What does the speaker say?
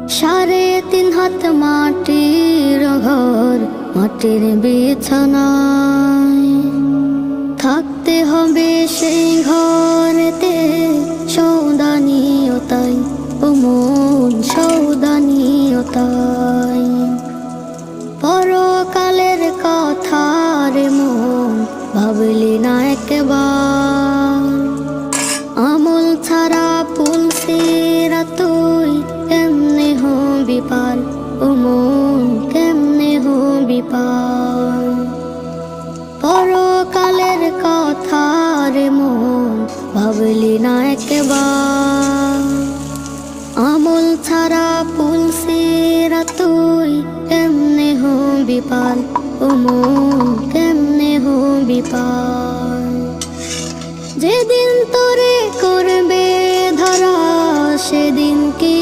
3.5 হাত মাটির ঘর, মাটির বিছানায় থাকতে হবে সেই ঘরেতে, সৌদানিয়তাই ও মন সৌদানিয়তাই। পরকালের কথা রে মন, ভাবলি না একবার? আমল ছাড়া পুলসিরা তুই কেমনে হবি পার, ও মন কেমনে হবি পার? পরকালের কথা রে মন, ভাবলি না একবার? আমল ছাড়া পুলসিরা তুই কেমনে হবি পার, ও মন কেমনে হবি পার? যেদিন তোরে করবে ধরা, সেদিন কি